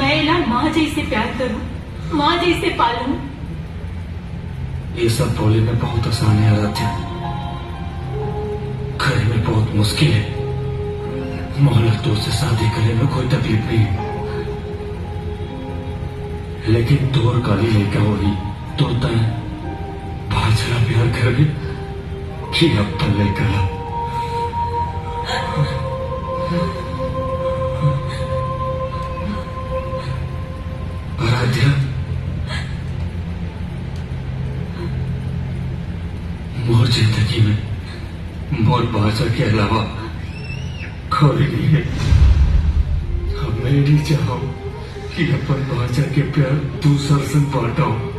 मैं ना माँ जैसे प्यार करूं, माँ जैसे पालूं। ये सब बोले में बहुत आसान है आराध्या, करे में बहुत मुश्किल है। मोहल्ला तो से शादी करने में कोई तकलीफ नहीं है, लेकिन तोर काली लेकर होगी तो तय भाजरा प्यार करे कि अब तक लेकर आराध्या, मोर जिंदगी में मोर भाषा के अलावा कोई नहीं है। अब मैं नहीं चाहूं कि अपन भाषा के प्यार दूसर संग बांटा हो।